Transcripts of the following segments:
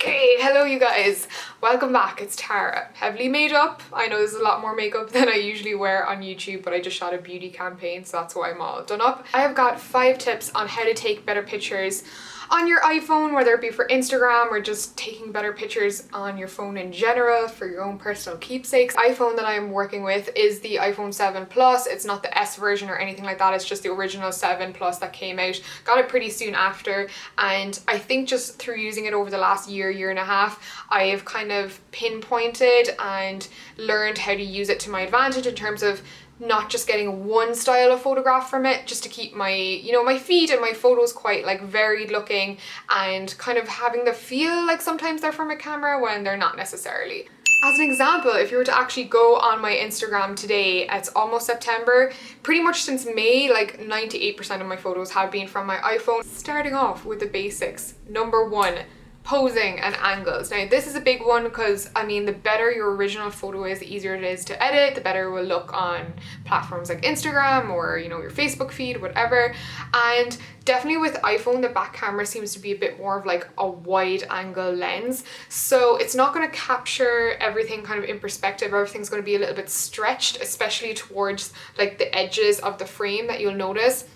Okay, hello you guys. Welcome back. It's Tara. Heavily made up. I know there's a lot more makeup than I usually wear on YouTube, but I just shot a beauty campaign, so that's why I'm all done up. I have got 5 tips on how to take better pictures on your iPhone, whether it be for Instagram or just taking better pictures on your phone in general for your own personal keepsakes. iPhone that I'm working with is the iPhone 7 Plus. It's not the S version or anything like that. It's just the original 7 Plus that came out. Got it pretty soon after, and I think just through using it over the last year and a half, I have kind of pinpointed and learned how to use it to my advantage in terms of not just getting one style of photograph from it, just to keep my, my feed and my photos quite like varied looking and kind of having the feel like sometimes they're from a camera when they're not necessarily. As an example, if you were to actually go on my Instagram today, it's almost September, pretty much since May, like 98% of my photos have been from my iPhone. Starting off with the basics. Number 1. Posing and angles. Now this is a big one because the better your original photo is, the easier it is to edit, the better it will look on platforms like Instagram or your Facebook feed, whatever. And definitely with iPhone, the back camera seems to be a bit more of like a wide angle lens, so it's not going to capture everything kind of in perspective. Everything's going to be a little bit stretched, especially towards like the edges of the frame that you'll notice.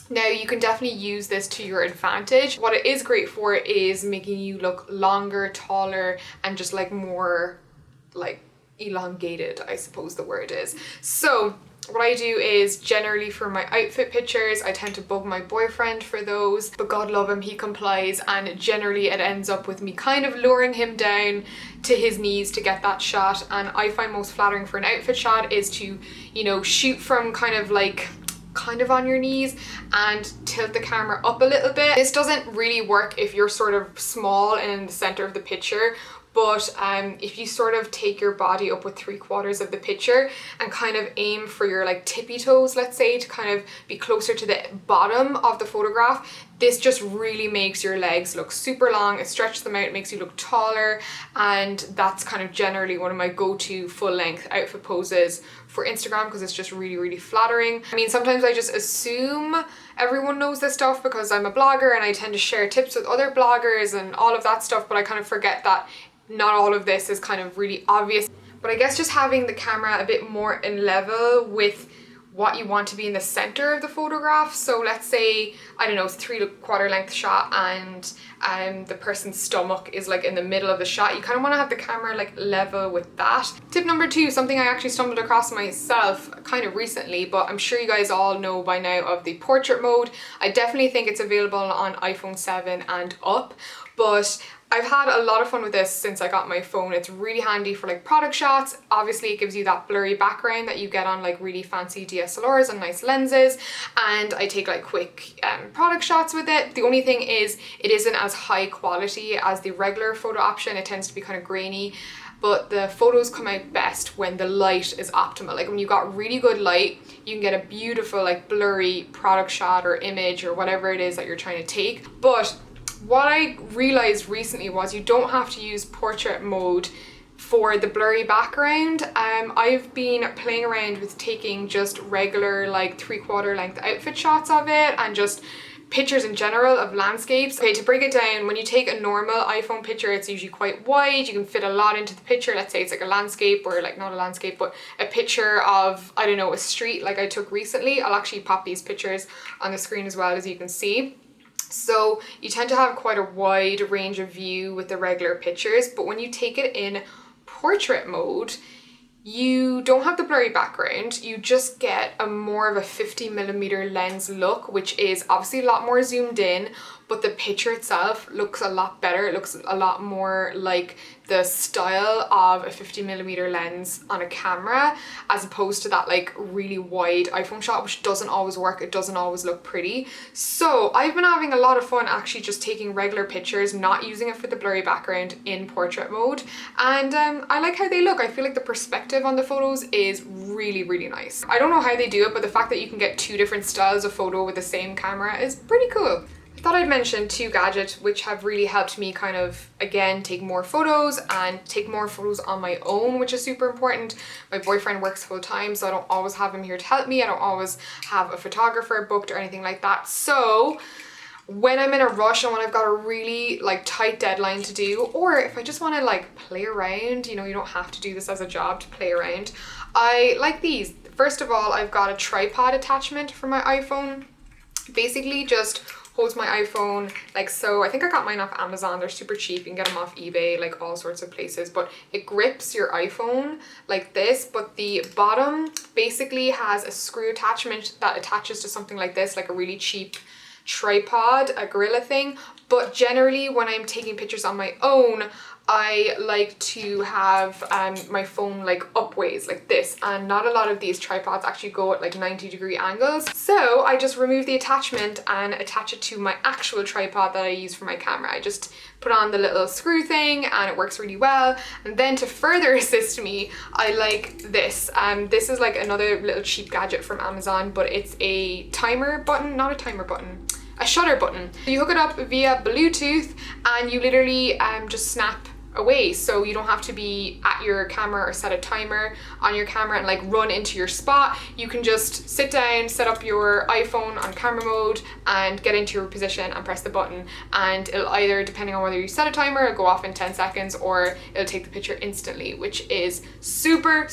Now you can definitely use this to your advantage. What it is great for is making you look longer, taller, and just like more like elongated, I suppose the word is. So what I do is generally for my outfit pictures, I tend to bug my boyfriend for those, but God love him, he complies, and generally it ends up with me kind of luring him down to his knees to get that shot. And I find most flattering for an outfit shot is to, shoot from kind of on your knees and tilt the camera up a little bit. This doesn't really work if you're sort of small and in the center of the picture, but if you sort of take your body up with 3/4 of the picture and kind of aim for your like tippy toes, let's say, to kind of be closer to the bottom of the photograph, this just really makes your legs look super long. It stretches them out, it makes you look taller, and that's kind of generally one of my go-to full-length outfit poses for Instagram because it's just really flattering. Sometimes I just assume everyone knows this stuff because I'm a blogger and I tend to share tips with other bloggers and all of that stuff, but I kind of forget that not all of this is kind of really obvious. But I guess just having the camera a bit more in level with what you want to be in the center of the photograph. So let's say, I don't know, it's 3/4 length shot and the person's stomach is like in the middle of the shot. You kind of want to have the camera like level with that. Tip number 2, something I actually stumbled across myself kind of recently, but I'm sure you guys all know by now of the portrait mode. I definitely think it's available on iPhone 7 and up, but I've had a lot of fun with this since I got my phone. It's really handy for like product shots. Obviously it gives you that blurry background that you get on like really fancy DSLRs and nice lenses, and I take like quick product shots with it. The only thing is it isn't as high quality as the regular photo option. It tends to be kind of grainy, but the photos come out best when the light is optimal. Like when you've got really good light, you can get a beautiful like blurry product shot or image or whatever it is that you're trying to take. But what I realized recently was you don't have to use portrait mode for the blurry background. I've been playing around with taking just regular like 3/4 length outfit shots of it and just pictures in general of landscapes. Okay, to break it down, when you take a normal iPhone picture, it's usually quite wide. You can fit a lot into the picture. Let's say it's like a landscape, or like not a landscape, but a picture of, I don't know, a street like I took recently. I'll actually pop these pictures on the screen as well, as you can see. So you tend to have quite a wide range of view with the regular pictures, but when you take it in portrait mode, you don't have the blurry background. You just get a more of a 50mm lens look, which is obviously a lot more zoomed in, but the picture itself looks a lot better. It looks a lot more like the style of a 50mm lens on a camera, as opposed to that like really wide iPhone shot, which doesn't always work. It doesn't always look pretty. So I've been having a lot of fun actually just taking regular pictures, not using it for the blurry background in portrait mode. And I like how they look. I feel like the perspective on the photos is really nice. I don't know how they do it, but the fact that you can get 2 different styles of photo with the same camera is pretty cool. I thought I'd mention 2 gadgets which have really helped me kind of, again, take more photos and take more photos on my own, which is super important. My boyfriend works full time, so I don't always have him here to help me. I don't always have a photographer booked or anything like that. So when I'm in a rush and when I've got a really like tight deadline to do, or if I just want to like play around, you know, you don't have to do this as a job to play around. I like these. First of all, I've got a tripod attachment for my iPhone. Basically just holds my iPhone like so. I think I got mine off Amazon. They're super cheap. You can get them off eBay, like all sorts of places, but it grips your iPhone like this, but the bottom basically has a screw attachment that attaches to something like this, like a really cheap tripod, a gorilla thing. But generally when I'm taking pictures on my own, I like to have my phone like upways like this, and not a lot of these tripods actually go at like 90-degree angles. So I just remove the attachment and attach it to my actual tripod that I use for my camera. I just put on the little screw thing and it works really well. And then to further assist me, I like this. This is like another little cheap gadget from Amazon, but it's a timer button, not a timer button, a shutter button. You hook it up via Bluetooth and you literally just snap away, so you don't have to be at your camera or set a timer on your camera and like run into your spot. You can just sit down, set up your iPhone on camera mode and get into your position and press the button, and it'll either, depending on whether you set a timer, it'll go off in 10 seconds or it'll take the picture instantly, which is super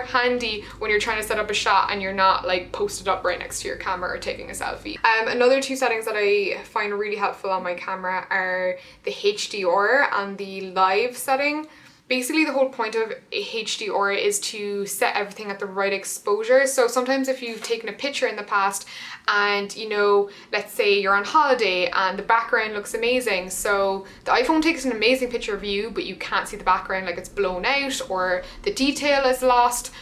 handy when you're trying to set up a shot and you're not like posted up right next to your camera or taking a selfie. Another two settings that I find really helpful on my camera are the HDR and the live setting. Basically the whole point of HDR is to set everything at the right exposure. So sometimes if you've taken a picture in the past and, you know, let's say you're on holiday and the background looks amazing, so the iPhone takes an amazing picture of you but you can't see the background, like it's blown out or the detail is lost.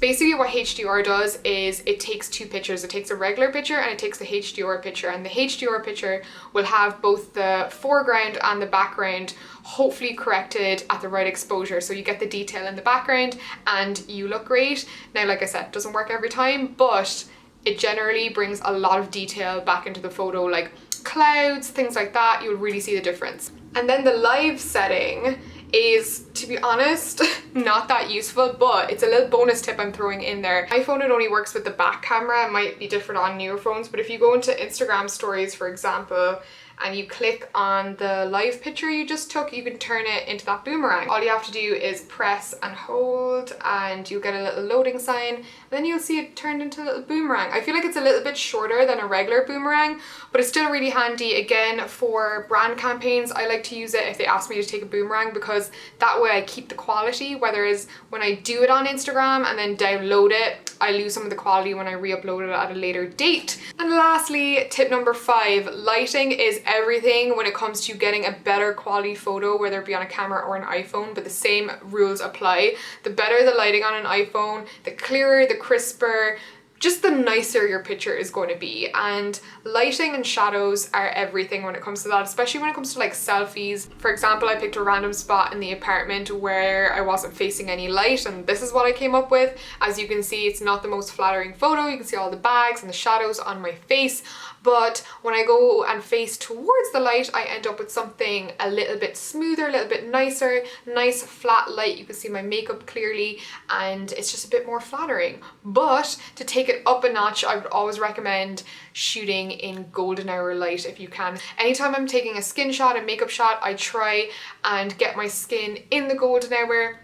Basically what HDR does is it takes two pictures. It takes a regular picture and it takes the HDR picture, and the HDR picture will have both the foreground and the background hopefully corrected at the right exposure, so you get the detail in the background and you look great. Now, like I said, it doesn't work every time, but it generally brings a lot of detail back into the photo, like clouds, things like that. You'll really see the difference. And then the live setting is, to be honest, not that useful, but it's a little bonus tip I'm throwing in there. iPhone, it only works with the back camera. It might be different on newer phones, but if you go into Instagram stories, for example, and you click on the live picture you just took, you can turn it into that boomerang. All you have to do is press and hold and you'll get a little loading sign, and then you'll see it turned into a little boomerang. I feel like it's a little bit shorter than a regular boomerang, but it's still really handy. Again, for brand campaigns, I like to use it if they ask me to take a boomerang, because that way I keep the quality, whereas when I do it on Instagram and then download it, I lose some of the quality when I re-upload it at a later date. And lastly, tip number 5, lighting is everything when it comes to getting a better quality photo, whether it be on a camera or an iPhone, but the same rules apply. The better the lighting on an iPhone, the clearer, the crisper, just the nicer your picture is going to be. And lighting and shadows are everything when it comes to that, especially when it comes to like selfies. For example, I picked a random spot in the apartment where I wasn't facing any light, and this is what I came up with. As you can see, it's not the most flattering photo. You can see all the bags and the shadows on my face, but when I go and face towards the light, I end up with something a little bit smoother, a little bit nicer, nice flat light. You can see my makeup clearly and it's just a bit more flattering. But to take it up a notch, I would always recommend shooting in golden hour light if you can. Anytime I'm taking a skin shot, a makeup shot, I try and get my skin in the golden hour,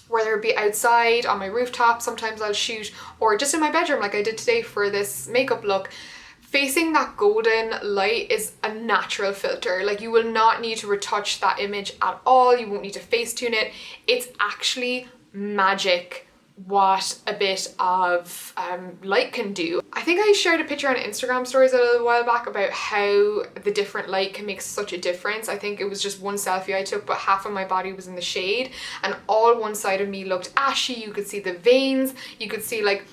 whether it be outside, on my rooftop, sometimes I'll shoot, or just in my bedroom like I did today for this makeup look. Facing that golden light is a natural filter. Like, you will not need to retouch that image at all. You won't need to Facetune it. It's actually magic what a bit of light can do. I think I shared a picture on Instagram stories a little while back about how the different light can make such a difference. I think it was just one selfie I took, but half of my body was in the shade and all one side of me looked ashy. You could see the veins, you could see like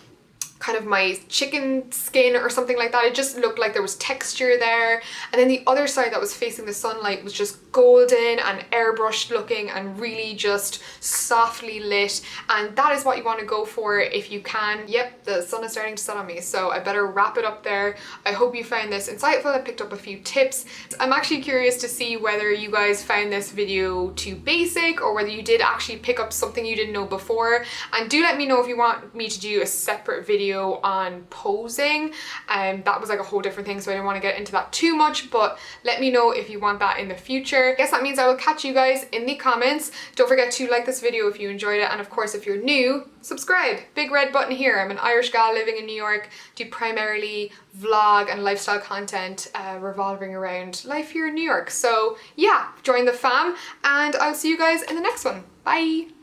kind of my chicken skin or something like that. It just looked like there was texture there. And then the other side that was facing the sunlight was just golden and airbrushed looking and really just softly lit. And that is what you want to go for if you can. Yep, the sun is starting to set on me, so I better wrap it up there. I hope you found this insightful. I picked up a few tips. I'm actually curious to see whether you guys found this video too basic or whether you did actually pick up something you didn't know before. And do let me know if you want me to do a separate video video on posing, and that was like a whole different thing, so I didn't want to get into that too much, but let me know if you want that in the future. I guess that means I will catch you guys in the comments. Don't forget to like this video if you enjoyed it, and of course if you're new, subscribe. Big red button here. I'm an Irish gal living in New York, do primarily vlog and lifestyle content revolving around life here in New York. So yeah, join the fam, and I'll see you guys in the next one. Bye!